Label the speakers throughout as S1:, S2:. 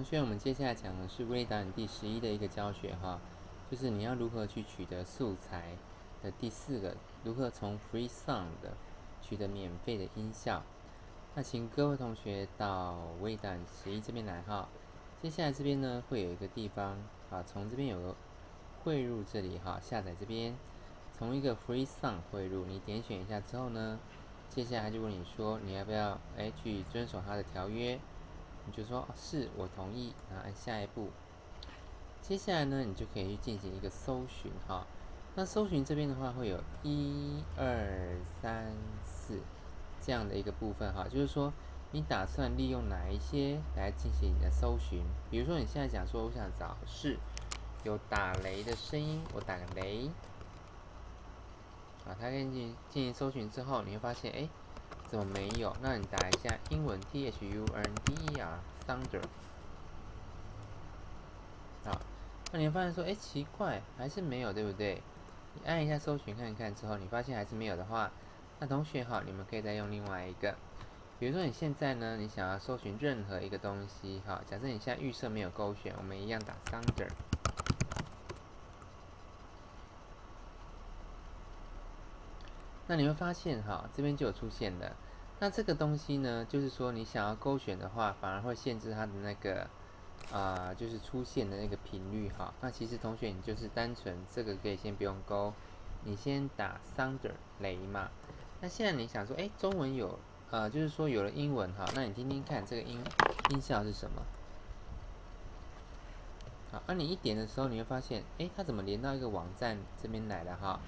S1: 同学，我们接下来讲的是微导引第11的一个教学哈，就是你要如何去取得素材的第4个，如何从 Free Sound 取得免费的音效。那请各位同学到微导引11这边来哈。接下来这边呢会有一个地方啊，从这边有个汇入这里哈，下载这边，从一个 Free Sound 汇入，你点选一下之后呢，接下来就问你说你要不要去遵守它的条约。你就说是我同意，然后按下一步。接下来呢，你就可以去进行一个搜寻哈。那搜寻这边的话，会有1、2、3、4这样的一个部分哈，就是说你打算利用哪一些来进行你的搜寻？比如说你现在讲说，我想找是有打雷的声音，我打个雷，它给你进行搜寻之后，你会发现，怎么没有？那你打一下英文 thunder thunder， 好，那你会发现说，奇怪，还是没有，对不对？你按一下搜寻看看之后，你发现还是没有的话，那同学好，你们可以再用另外一个，比如说你现在呢，你想要搜寻任何一个东西，好，假设你现在预设没有勾选，我们一样打 thunder。那你会发现哈，这边就有出现了。那这个东西呢，就是说你想要勾选的话，反而会限制它的那个就是出现的那个频率哈。那其实同学你就是单纯这个可以先不用勾，你先打 thunder 雷嘛。那现在你想说，中文有就是说有了英文哈，那你听听看这个音效是什么？好，那你一点的时候，你会发现，它怎么连到一个网站这边来了哈？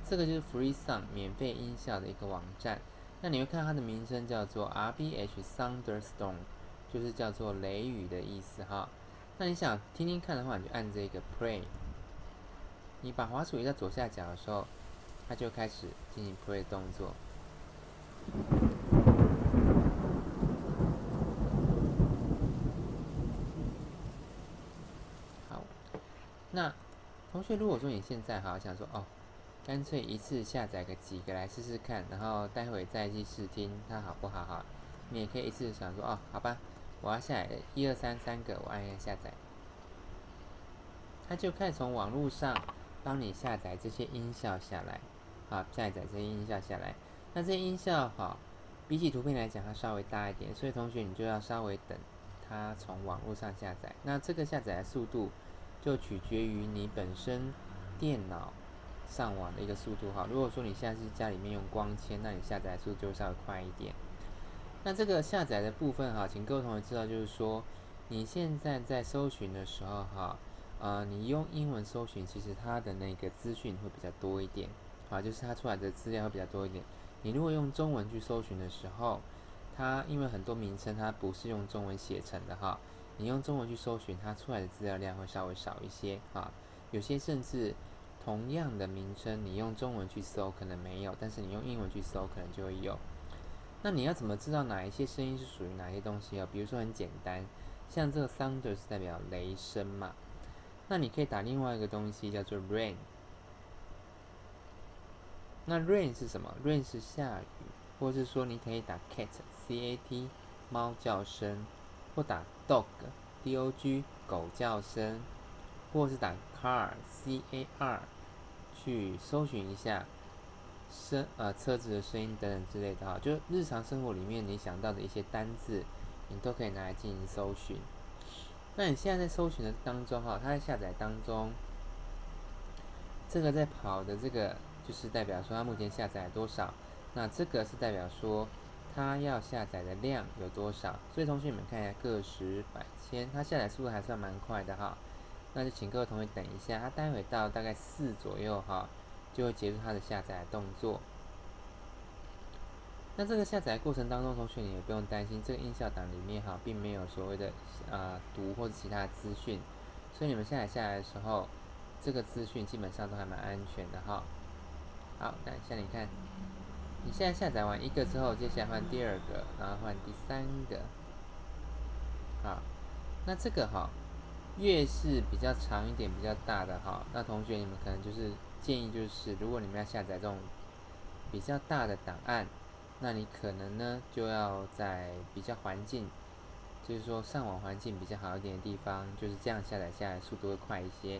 S1: 这个就是 Free Sound 免费音效的一个网站。那你会看它的名称叫做 RBH Thunderstorm， 就是叫做雷雨的意思哈。那你想听听看的话，你就按这个 Play。你把滑鼠移到左下角的时候，它就开始进行 Play 动作。好，那同学，如果说你现在想说干脆一次下载个几个来试试看，然后待会再去试听它好不好哈。你也可以一次想说好吧，我要下载1、2、3、3个，我按一下下载，它就开始从网络上帮你下载这些音效下来，下载这些音效下来。那这些音效比起图片来讲，它稍微大一点，所以同学你就要稍微等它从网络上下载。那这个下载的速度就取决于你本身电脑上网的一个速度哈。如果说你现在是家里面用光纤，那你下载的速度就稍微快一点。那这个下载的部分请各位同学知道，就是说你现在在搜寻的时候你用英文搜寻，其实它的那个资讯会比较多一点就是它出来的资料会比较多一点。你如果用中文去搜寻的时候，它因为很多名称它不是用中文写成的你用中文去搜寻，它出来的资料量会稍微少一些有些甚至同样的名称，你用中文去搜可能没有，但是你用英文去搜可能就会有。那你要怎么知道哪一些声音是属于哪些东西比如说很简单，像这个 thunder 是代表雷声嘛，那你可以打另外一个东西叫做 rain。那 rain 是什么？ rain 是下雨，或是说你可以打 cat 猫叫声，或打 dog 狗叫声，或是打 car 去搜寻一下车子的声音等等之类的就日常生活里面你想到的一些单字，你都可以拿来进行搜寻。那你现在在搜寻的当中它在下载当中，这个在跑的这个就是代表说它目前下载了多少，那这个是代表说它要下载的量有多少。所以同学们看一下个十百千，它下载速度还算蛮快的那就请各位同学等一下，它待会到大概4左右就会结束它的下载的动作。那这个下载过程当中，同学你也不用担心，这个音效档里面并没有所谓的读或者其他资讯，所以你们下载的时候，这个资讯基本上都还蛮安全的好，那像你看，你现在下载完一个之后，接下来换第2个，然后换第3个。那这个越是比较长一点、比较大的那同学你们可能就是建议就是，如果你们要下载这种比较大的档案，那你可能呢就要在比较环境就是说上网环境比较好一点的地方，就是这样下载下来速度会快一些。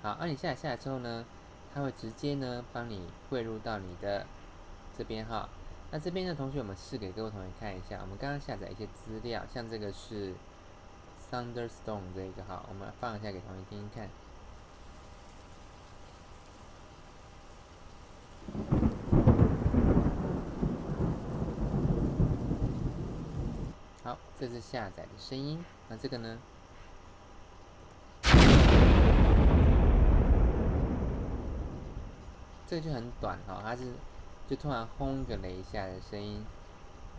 S1: 好，你下载下来之后呢，它会直接呢帮你汇入到你的这边哈。那这边的同学，我们试给各位同学看一下，我们刚刚下载一些资料，像这个是 Thunderstorm 这个哈，我们放一下给同学听听看。好，这是下载的声音。那这个呢？这个就很短哈，它是就突然轰个雷下的声音。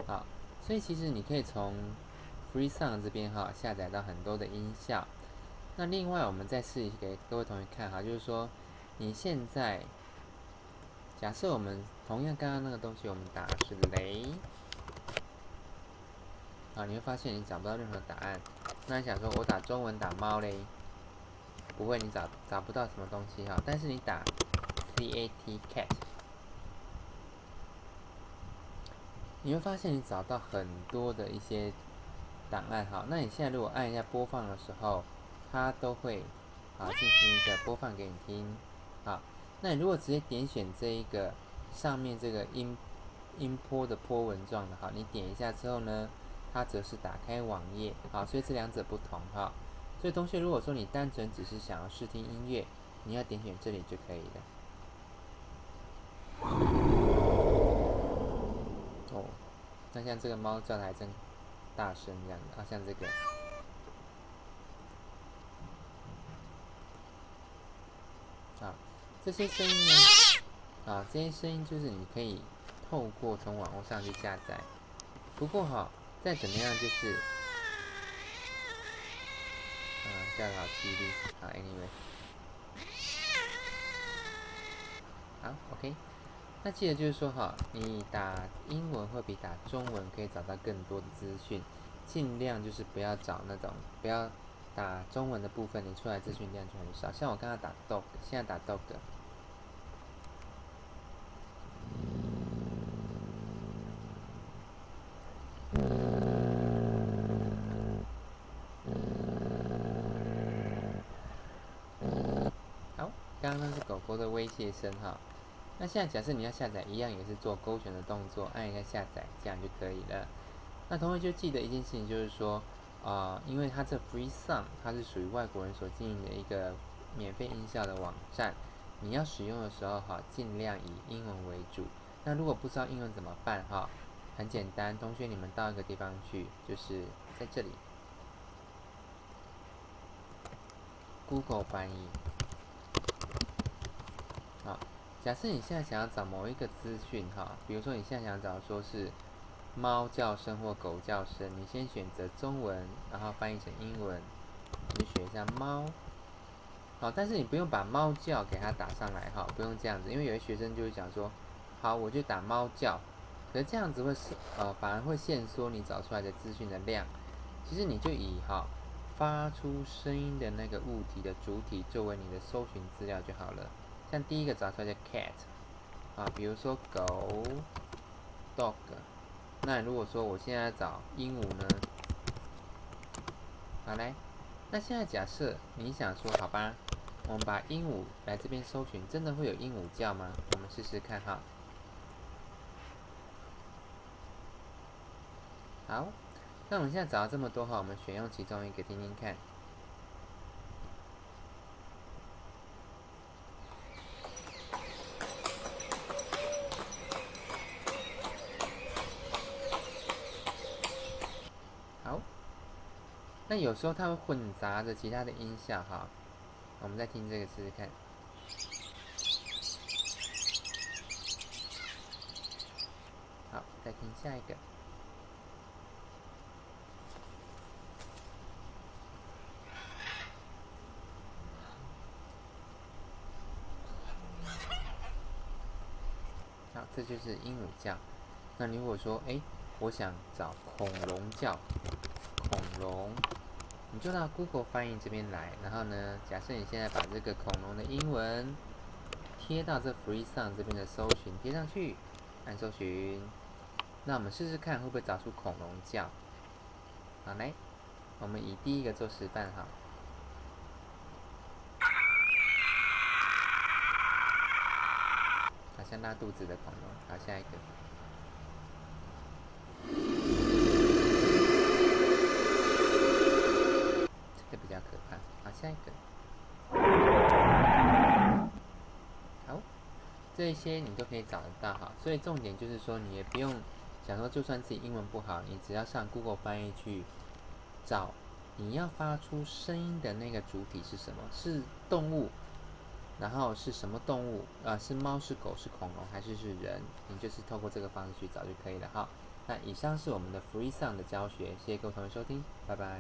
S1: 好，所以其实你可以从 Free Sound 这边哈下载到很多的音效。那另外我们再试给各位同学看哈，就是说你现在假设我们同样刚刚那个东西，我们打的是雷。啊，你会发现你找不到任何答案。那你想说，我打中文打猫嘞，不会，你找不到什么东西哈。但是你打 cat， 你会发现你找到很多的一些档案哈。那你现在如果按一下播放的时候，它都会进行一个播放给你听。好，那你如果直接点选这一个上面这个音波的波纹状的哈，你点一下之后呢？它则是打开网页，好，所以这两者不同哈。所以同学，如果说你单纯只是想要试听音乐，你要点选这里就可以了。哦，那像这个猫叫的还真大声这样的，像这个，这些声音呢，这些声音就是你可以透过从网络上去下载。不过再怎么样就是，叫的好凄厉，好 ，anyway， 好 ，OK。那记得就是说你打英文会比打中文可以找到更多的资讯，尽量就是不要找那种不要打中文的部分，你出来资讯量就很少。像我刚刚打 dog， 现在打 dog。好，刚刚那是狗狗的威胁声哈。那现在假设你要下载，一样也是做勾选的动作，按一下下载，这样就可以了。那同学就记得一件事情，就是说，因为它这 Free Sound 它是属于外国人所经营的一个免费音效的网站，你要使用的时候尽量以英文为主。那如果不知道英文怎么办很简单，同学你们到一个地方去，就是在这里 ，Google 翻译。好，假设你现在想要找某一个资讯比如说你现在想找说是猫叫声或狗叫声，你先选择中文，然后翻译成英文，你就选一下猫。好，但是你不用把猫叫给它打上来不用这样子，因为有些学生就会讲说，好，我就打猫叫，可是这样子会反而会限缩你找出来的资讯的量。其实你就以发出声音的那个物体的主体作为你的搜寻资料就好了。像第一个找出来的 cat 比如说狗 dog。那如果说我现在找鹦鹉呢？好来，那现在假设你想说，好吧，我们把鹦鹉来这边搜寻，真的会有鹦鹉叫吗？我们试试看好，那我们现在找到这么多我们选用其中一个听听看。好，那有时候它会混杂着其他的音效我们再听这个试试看。好，再听下一个。好，这就是鹦鹉叫。那你如果说，我想找恐龙叫，恐龙，你就到 Google 翻译这边来，然后呢，假设你现在把这个恐龙的英文贴到这 Free Sound 这边的搜寻贴上去，按搜寻，那我们试试看会不会找出恐龙叫。好，来，我们以第一个做示范哈。好像拉肚子的恐龙。好，下一个。这个比较可怕。好，下一个。好，这些你都可以找得到哈。所以重点就是说，你也不用想说，就算自己英文不好，你只要上 Google 翻译去找你要发出声音的那个主体是什么，是动物。然后是什么动物？是猫、是狗、是恐龙，还是人？你就是透过这个方式去找就可以了哈。那以上是我们的 Free Sound 的教学，谢谢各位同学收听，拜拜。